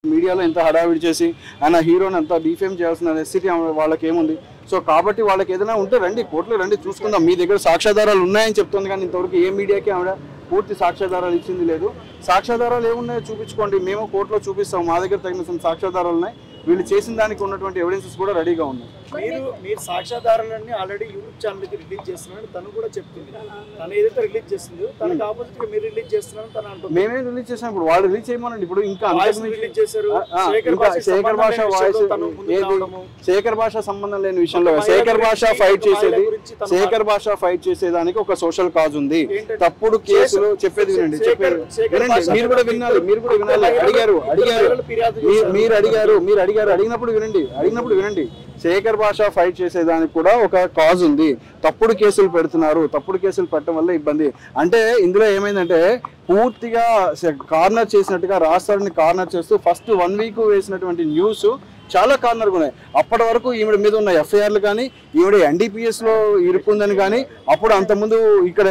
మీడియాలో ఎంత హడావిడి చేసి ఆయన హీరోని అంత డిఫేమ్ చేయాల్సిన నెసెసిటీ వాళ్ళకి ఏముంది? సో కాబట్టి వాళ్ళకి ఏదైనా ఉంటే రండి, కోర్టులో రండి, చూసుకుందాం. మీ దగ్గర సాక్ష్యాధారాలు ఉన్నాయని చెప్తుంది, కానీ ఇంతవరకు ఏ మీడియాకి ఆవిడ పూర్తి సాక్ష్యాధారాలు ఇచ్చింది లేదు. సాక్ష్యాధారాలు ఏమున్నాయో చూపించుకోండి, మేము కోర్టులో చూపిస్తాం. మా దగ్గర తగిన సాక్ష్యాధారాలు ఉన్నాయి, వీళ్ళు చేసిన దానికి ఉన్నటువంటి ఎవిడెన్సెస్ కూడా రెడీగా ఉన్నాయి. మీరు సాక్ష్యాధారాలన్నీ ఆల్రెడీ యూట్యూబ్ ఛానల్కి రిలీజ్ చేస్తున్నారని తను కూడా చెప్తుంది. తను ఏదైతే రిలీజ్ చేస్తుందో తనకు ఆపోజిట్ గా మీరు రిలీజ్ చేస్తున్నారని తను అంటుంది. మేమే రిలీజ్ చేసాం, ఇప్పుడు వాళ్ళు రిలీజ్ చేయమనండి. ఇప్పుడు ఇంకా రిలీజ్ చేశారు. శేఖర్ భాష సంబంధం లేని విషయంలో శేఖర్ భాష ఫైట్ చేసేదానికి ఒక సోషల్ కాజ్ ఉంది. తప్పుడు కేసులు చెప్పేది వినండి, మీరు కూడా వినాలి. అడిగినప్పుడు వినండి. శేఖర్ భాష ఫైట్ చేసేదానికి కూడా ఒక కాజ్ ఉంది. తప్పుడు కేసులు పెడుతున్నారు, తప్పుడు కేసులు పెట్టడం వల్ల ఇబ్బంది. అంటే ఇందులో ఏమైందంటే పూర్తిగా కార్నర్ చేసినట్టుగా రాష్ట్రాన్ని కార్నర్ చేస్తూ ఫస్ట్ 1 వీక్ వేసినటువంటి న్యూస్ చాలా కార్నర్గా ఉన్నాయి. అప్పటి వరకు ఈవిడ మీద ఉన్న ఎఫ్ఐఆర్లు కానీ, ఈవిడ NDPS లో ఇరుక్కుందని కానీ, అప్పుడు అంతకుముందు ఇక్కడ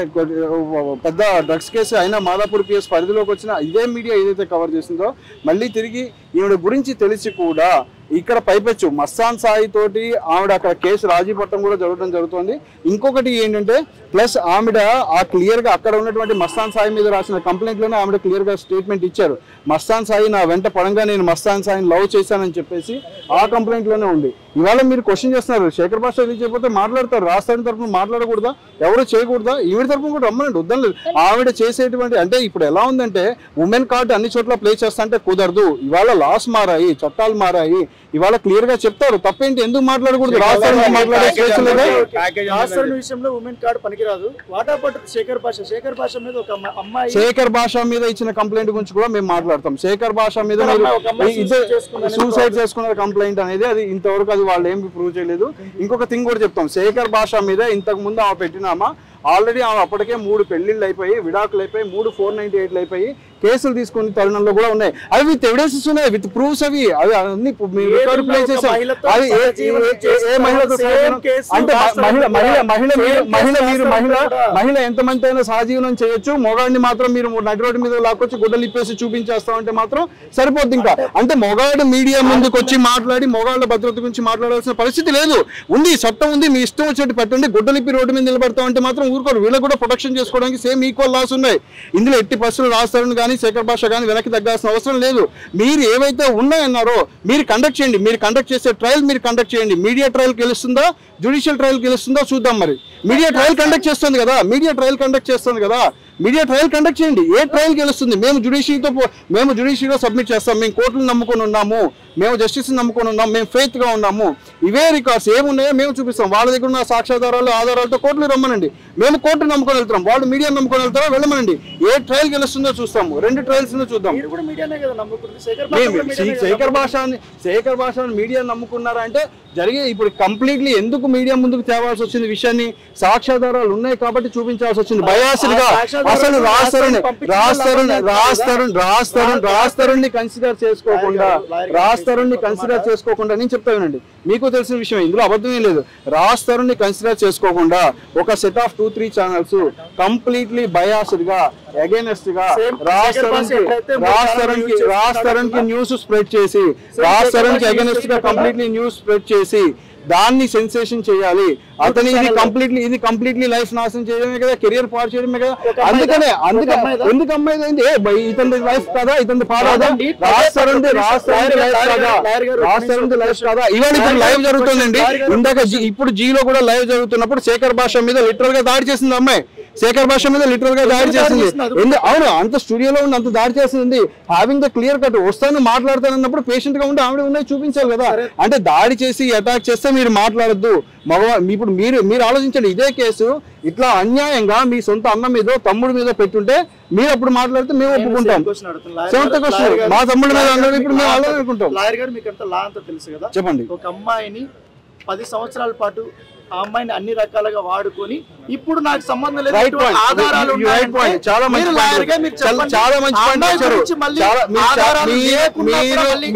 పెద్ద డ్రగ్స్ కేసు అయినా మాదాపూర్ PS పరిధిలోకి వచ్చిన ఇదే మీడియా ఏదైతే కవర్ చేసిందో, మళ్ళీ తిరిగి ఈవిడ గురించి తెలిసి కూడా ఇక్కడ పైపెచ్చు మస్తాన్ సాయి తోటి ఆవిడ అక్కడ కేసు రాజీ పట్టడం కూడా జరుగుతుంది. ఇంకొకటి ఏంటంటే ప్లస్ ఆవిడ ఆ క్లియర్గా అక్కడ ఉన్నటువంటి మస్తాన్ సాయి మీద రాసిన కంప్లైంట్లోనే ఆవిడ క్లియర్గా స్టేట్మెంట్ ఇచ్చారు. మస్తాన్ సాయి నా వెంట పడంగా నేను మస్తాన్ సాయిని లవ్ చేశానని చెప్పేసి ఆ కంప్లైంట్లోనే ఉంది. ఇవాళ మీరు క్వశ్చన్ చేస్తున్నారు, శేఖర్ భాష రిలీజ్ చేయకపోతే మాట్లాడతారు, రాష్ట్రాన్ని తరఫున మాట్లాడకూడదా, ఎవరు చేయకూడదా? ఈవిడ తరఫున కూడా రమ్మనండి, వద్దని లేదు. ఆవిడ చేసేటువంటి అంటే ఇప్పుడు ఎలా ఉందంటే ఉమెన్ కార్డు అన్ని చోట్ల ప్లే చేస్తా అంటే కుదరదు. ఇవాళ లాస్ మారాయి, చట్టాలు మారాయి. ఇవాళ క్లియర్ గా చెప్తారు, తప్పేంటి, ఎందుకు మాట్లాడకూడదు? రాష్ట్రం విషయంలో ఉమెన్ కార్డు పనికిరాదు. శేఖర్ భాష మీద ఒక అమ్మాయి శేఖర్ భాష మీద ఇచ్చిన కంప్లైంట్ గురించి కూడా మేము మాట్లాడతాం. శేఖర్ భాష మీద సూసైడ్ చేసుకున్న కంప్లైంట్ అనేది అది ఇంతవరకు అది వాళ్ళు ఏమి ప్రూవ్ చేయలేదు. ఇంకొక థింగ్ కూడా చెప్తాం, శేఖర్ భాష మీద ఇంతకు ముందు ఆమె పెట్టినామా ఆల్రెడీ ఆమె అప్పటికే 3 పెళ్లిళ్ళు అయిపోయి, విడాకులు అయిపోయి, 3 498 అయిపోయి, కేసులు తీసుకునే తరుణంలో కూడా ఉన్నాయి. అవి విత్ ఎవిడెన్సెస్ ఉన్నాయి, విత్ ప్రూఫ్స్. అవి అన్ని మహిళ ఎంతమంది అయినా సహజీవనం చేయొచ్చు, మొగాడిని మాత్రం మీరు నడి రోడ్డు మీద లాక్కొచ్చి గుడ్డలు ఇప్పేసి చూపించేస్తామంటే మాత్రం సరిపోద్ది. ఇంకా అంటే మొగాడు మీడియా ముందుకు వచ్చి మాట్లాడి మొగాళ్ళ భద్రత గురించి మాట్లాడాల్సిన పరిస్థితి లేదు. ఉంది, చట్టం ఉంది, మీ ఇష్టం వచ్చేట్టు పెట్టండి. గుడ్డలిప్పి రోడ్డు మీద నిలబడతామంటే మాత్రం ఊరుకోరు. వీళ్ళకి కూడా ప్రొటెక్షన్ చేసుకోవడానికి సేమ్ ఈక్వల్ లాస్ ఉన్నాయి. ఇందులో ఎట్టి పరిస్థితులు రాస్తారని కానీ శేఖర్ భాష కానీ వెనక్కి తగ్గాల్సిన అవసరం లేదు. మీరు ఏవైతే ఉన్నాయన్నారో మీరు కండక్ట్ చేయండి. మీరు కండక్ట్ చేసే ట్రయల్ మీరు కండక్ట్ చేయండి. మీడియా ట్రయల్ గెలుస్తుందా, జ్యుడిషియల్ ట్రయల్ గెలుస్తుందా చూద్దాం. మరి మీడియా ట్రయల్ కండక్ట్ చేస్తుంది కదా, మీడియా ట్రయల్ కండక్ట్ చేయండి. ఏ ట్రయల్ గెలుస్తుంది? మేము జ్యుడిషియరీలో సబ్మిట్ చేస్తాం. మేము కోర్టులు నమ్ముకొని ఉన్నాము, మేము జస్టిస్ నమ్ముకొని ఉన్నాము, మేము ఫెయిత్ గా ఉన్నాము. ఇవే రికార్డ్స్ ఏమున్నాయో మేము చూపిస్తాం. వాళ్ళ దగ్గర ఉన్న సాక్ష్యాధారాలు ఆధారాలతో కోర్టులు రమ్మనండి. మేము కోర్టు నమ్ముకొని వెళ్తాం, వాళ్ళు మీడియా నమ్ముకొని వెళ్తారో వెళ్ళమనండి. ఏ ట్రయల్ గెలుస్తుందో చూస్తాము. 2 ట్రయల్స్ చూద్దాం. శేఖర్ భాషని మీడియా నమ్ముకున్నారా అంటే జరిగే ఇప్పుడు కంప్లీట్లీ ఎందుకు మీడియా ముందుకు తేవాల్సి వచ్చింది విషయాన్ని సాక్ష్యాధారాలు ఉన్నాయి కాబట్టి చూపించాల్సి వచ్చింది. బయాస్డ్గా అసలు రాస్తారుని కన్సిడర్ చేసుకోకుండా నేను చెప్తానండి, మీకు తెలిసిన విషయం, ఇందులో అబద్ధమే లేదు. రాస్తారుని కన్సిడర్ చేసుకోకుండా ఒక set of 2-3 channels completely biased గా అగైనెస్ట్ గా రాస్తారునికి న్యూస్ స్ప్రెడ్ చేసి, రాస్తారునికి అగైనెస్ట్ గా కంప్లీట్లీ న్యూస్ స్ప్రెడ్ చేసి దాన్ని సెన్సేషన్ చేయాలి. అతని ఇది కంప్లీట్లీ లైఫ్ నాశనం చేయడమే కదా, కెరియర్ పాడు చేయడమే కదా. అందుకనే ఎందుకు అమ్మాయి ఇతని లైఫ్ కదా, ఇతని పాడదా, రాస్తారుంది లైఫ్ కదా. ఇవాళ ఇప్పుడు లైవ్ జరుగుతుందండి. ఇందాక ఇప్పుడు జీలో కూడా లైవ్ జరుగుతున్నప్పుడు శేఖర్ భాష మీద లిటరల్ గా దాడి చేసింది అమ్మాయి. శేఖర్ భాష మీద లిటరల్ గా దాడి చేసింది. అవును, అంత స్టూడియోలో ఉండి అంత దాడి చేసింది. హ్యావింగ్ ద క్లియర్ కట్ వస్తాను మాట్లాడతానన్నప్పుడు పేషెంట్ గా ఉండి ఆవిడ ఉన్నాయి చూపించాలి కదా. అంటే దాడి చేసి అటాక్ చేస్తే మీరు మాట్లాడద్దు. ఇప్పుడు మీరు ఆలోచించండి, ఇదే కేసు ఇట్లా అన్యాయంగా మీ సొంత అన్న మీద తమ్ముడి మీద పెట్టుంటే మీరు అప్పుడు మాట్లాడితే మేము ఒప్పుకుంటాం. మా తమ్ముడి మీద ఇప్పుడు మేము అనుకుంటాం. లాయర్ గారు మీకు అంత లా అంతా తెలుసు కదా, చెప్పండి. ఒక అమ్మాయిని 10 సంవత్సరాల పాటు ఆ అమ్మాయిని అన్ని రకాలుగా వాడుకొని ఇప్పుడు నాకు సంబంధం లేదు రైట్ పాయింట్, ఆధారాలు రైట్ పాయింట్, చాలా మంచి పాయింట్ వచ్చారు.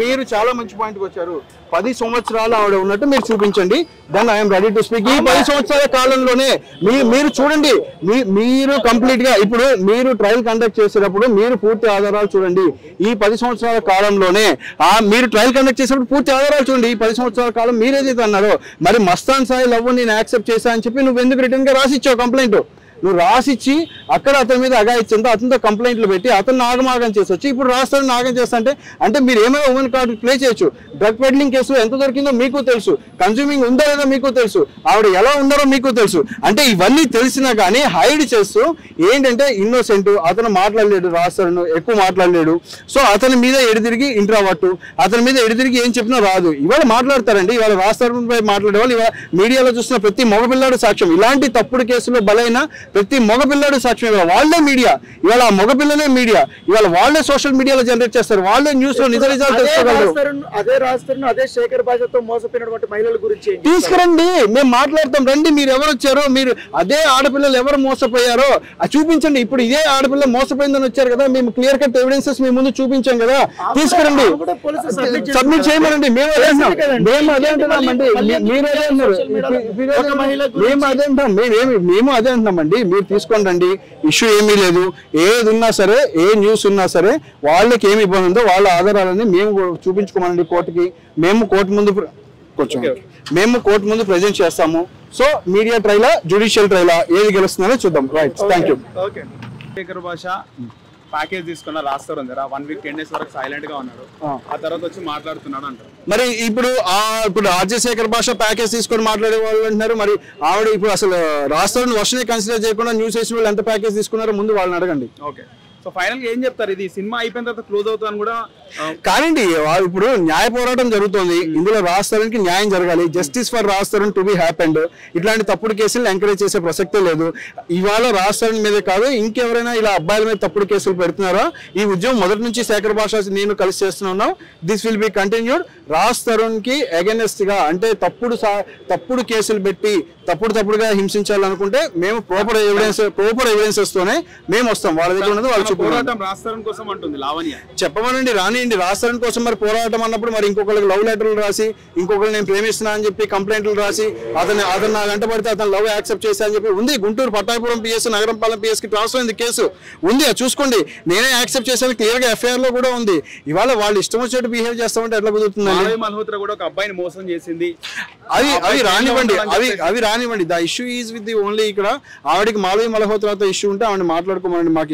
మీరు చాలా మంచి పాయింట్ వచ్చారు. 10 సంవత్సరాలు ఆవిడ ఉన్నట్టు మీరు చూపించండి, then I'm ready to speak. ఈ 10 సంవత్సరాల కాలంలోనే మీరు చూడండి, మీరు కంప్లీట్ గా ఇప్పుడు మీరు ట్రయల్ కండక్ట్ చేసేటప్పుడు మీరు పూర్తి ఆధారాలు చూడండి. ఈ 10 సంవత్సరాల కాలంలోనే మీరు ట్రయల్ కండక్ట్ చేసేటప్పుడు పూర్తి ఆధారాలు చూడండి. ఈ 10 సంవత్సరాల కాలం మీరు ఏదైతే అన్నారో, మరి మస్తాన్ సాయి లవ్ నేను యాక్సెప్ట్ చేశా అని చెప్పి నువ్వు ఎందుకు రిటర్న్ గా రాసిచ్చావు కంప్లైంట్? నువ్వు రాసిచ్చి అక్కడ అతని మీద అగాయిచ్చిందో అతనితో కంప్లైంట్లు పెట్టి అతను నాగమాగం చేసి వచ్చి ఇప్పుడు రాస్తారని నాగం చేస్తా అంటే మీరు ఏమైనా ఉమెన్ కార్డు ప్లే చేయొచ్చు. డ్రగ్ పెడ్లింగ్ కేసు ఎంత దొరికిందో మీకు తెలుసు, కన్స్యూమింగ్ ఉందో లేదో మీకు తెలుసు, ఆవిడ ఎలా ఉన్నారో మీకు తెలుసు. అంటే ఇవన్నీ తెలిసినా కానీ హైడ్ చేస్తూ ఏంటంటే ఇన్నోసెంట్, అతను మాట్లాడలేడు, రాస్తారను ఎక్కువ మాట్లాడలేడు, సో అతని మీద ఎడితిరిగి ఇంట్రావర్ట్, అతని మీద ఎడితిరిగి ఏం చెప్పినా రాదు. ఇవాళ మాట్లాడతారండి, ఇవాళ రాస్తారపై మాట్లాడే వాళ్ళు ఇవాళ మీడియాలో చూసిన ప్రతి మగపిల్లాడు సాక్ష్యం. ఇలాంటి తప్పుడు కేసులో బలైన ప్రతి మగపిల్లాడు సాక్ష్యం. ఇవాళ వాళ్ళే మీడియా, ఇవాళ ఆ మగపిల్లలే మీడియా, ఇవాళ వాళ్ళే సోషల్ మీడియాలో జనరేట్ చేస్తారు, వాళ్ళే న్యూస్ లో నిజ నిజాలు తెలుసుకోగలరు. అదే శేఖర్ భాషతో మోసపోయినటువంటి మహిళల గురించి తీసుకురండి, మేము మాట్లాడతాం. రండి, మీరు ఎవరు వచ్చారో, మీరు అదే ఆడపిల్లలు ఎవరు మోసపోయారో చూపించండి. ఇప్పుడు ఇదే ఆడపిల్ల మోసపోయిందని వచ్చారు కదా, మేము క్లియర్ కట్ ఎవిడెన్సెస్ మీ ముందు చూపించాం కదా, తీసుకురండి, సబ్మిట్ చేయమనండి. మేము అదే అంటున్నామండి, మీరు అదే అన్నారు, మేము అదే అంటాం, మేము అదే అంటున్నామండి. మీరు తీసుకొని రండి, ఇష్యూ ఏమీ లేదు. ఏది ఉన్నా సరే, ఏ న్యూస్ ఉన్నా సరే, వాళ్ళకి ఏమి ఇబ్బంది ఉందో వాళ్ళ ఆధారాలని మేము చూపించుకోమనండి కోర్టుకి. మేము కోర్టు ముందు ప్రెజెంట్ చేస్తాము. సో మీడియా ట్రైలా, జ్యుడిషియల్ ట్రైలా, ఏది గెలుస్తుందో చూద్దాం. Right, thank you. శేఖర్ భాష ప్యాకేజ్ తీసుకున్న రాస్తారు 1 వీక్ 10 డేస్ వరకు సైలెంట్ గా ఉన్నాడు, ఆ తర్వాత వచ్చి మాట్లాడుతున్నాడు అంటారు. మరి ఇప్పుడు రాజశేఖర్ భాష ప్యాకేజ్ తీసుకొని మాట్లాడే వాళ్ళు అంటున్నారు. మరి ఆవిడ ఇప్పుడు అసలు రాస్తారని వర్షనే కన్సిడర్ చేయకుండా న్యూస్ వేసిన వాళ్ళు ఎంత ప్యాకేజ్ తీసుకున్నారో ముందు వాళ్ళని అడగండి. ఓకే, సో ఫైనల్ గా ఏం చెప్తారు? ఇది సినిమా అయిపోయిన తర్వాత క్లోజ్ అవుతాను కూడా కానండి. ఇప్పుడు న్యాయ పోరాటం జరుగుతుంది, ఇందులో రాస్తారనికి న్యాయం జరగాలి. జస్టిస్ ఫర్ రాస్తారని టు బి హ్యాపెండ్. ఇట్లాంటి తప్పుడు కేసులు ఎంకరేజ్ చేసే ప్రసక్తే లేదు. ఇవాళ రాస్తారని మీదే కాదు, ఇంకెవరైనా ఇలా అబ్బాయిల మీద తప్పుడు కేసులు పెడుతున్నారా? ఈ ఉద్యమం మొదటి నుంచి శేఖర్ భాష నేను కలిసి చేస్తున్నాం. This will be continued. రాస్తారన్కి అగెనెస్ట్ గా, అంటే తప్పుడు కేసులు పెట్టి తప్పుడుగా హింసించాలనుకుంటే మేము ప్రాపర్ ఎవిడెన్సెస్ తోనే మేము వస్తాం. వాళ్ళ దగ్గర ఉన్నది వాళ్ళు పోరాటం రాస్తారని కోసం అంటుంది లావణ్య. చెప్పమనండి, రానియండి. రాస్తారని కోసం మరి పోరాటం అన్నప్పుడు మరి ఇంకొకరికి లవ్ లెటర్లు రాసి, ఇంకొకరు నేను ప్రేమిస్తున్నా అని చెప్పి కంప్లైంట్లు రాసి, అతను నా గంట పడితే అతను లవ్ యాక్సెప్ట్ చేశా అని చెప్పి ఉంది. గుంటూరు పట్టాభిపురం పిఎస్, నగరంపాలెం పిఎస్ కి ట్రాన్స్ఫర్ అయింది కేసు ఉంది, అది చూసుకోండి. నేనే యాక్సెప్ట్ చేశాను, క్లియర్ గా ఎఫ్ఐఆర్ లో కూడా ఉంది. ఇవాళ వాళ్ళు ఇష్టం వచ్చేట్టు బిహేవ్ చేస్తామంటే ఎట్లా కుదురుతుందండి? మల్హోత్రా కూడా ఒక అబ్బాయిని మోసం చేసింది. అవి రానివ్వండి. The issue is with the only ఇక్కడ ఆవిడకి మాలవి మల్హోత్రాతో ఇష్యూ ఉంటే ఆవిడ మాట్లాడుకోమండి, మాకు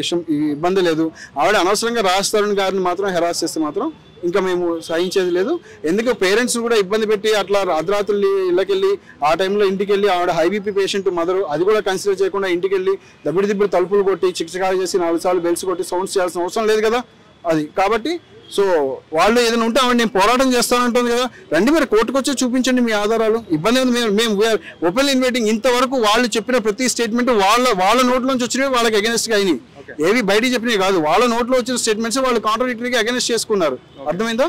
ఇబ్బంది లేదు. ఆవిడ అనవసరంగా రాజస్థాన్ గారిని మాత్రం హెరాస్ చేస్తే మాత్రం ఇంకా మేము సహించేది లేదు. ఎందుకు పేరెంట్స్ కూడా ఇబ్బంది పెట్టి అట్లా అర్ధరాత్రులు ఇళ్ళకెళ్ళి ఆ టైంలో ఇంటికి వెళ్ళి ఆవిడ హైబీపీ పేషెంట్ మదర్, అది కూడా కన్సిడర్ చేయకుండా ఇంటికి వెళ్ళి దబ్బిడి తలుపులు కొట్టి చిక్చకాయ చేసి 4 సార్లు బెల్స్ కొట్టి సౌండ్స్ చేయాల్సిన అవసరం లేదు కదా. అది కాబట్టి సో వాళ్ళు ఏదైనా ఉంటే ఆవిడ నేను పోరాటం చేస్తానంటుంది కదా, రండి మరి కోర్టుకు వచ్చి చూపించండి మీ ఆధారాలు. ఇబ్బంది ఉంది, మేము ఓపెన్ ఇన్వైటింగ్. ఇంతవరకు వాళ్ళు చెప్పిన ప్రతి స్టేట్మెంట్ వాళ్ళ నోట్లోంచి వచ్చినవి వాళ్ళకి అగెనెస్ట్ గా అయినాయి, ఏవి బయటికి చెప్పినవి కాదు. వాళ్ళ నోట్లో వచ్చిన స్టేట్మెంట్స్ వాళ్ళు కాంట్రాడిక్టరీగా అగెనెస్ట్ చేసుకున్నారు. అర్థమైందా?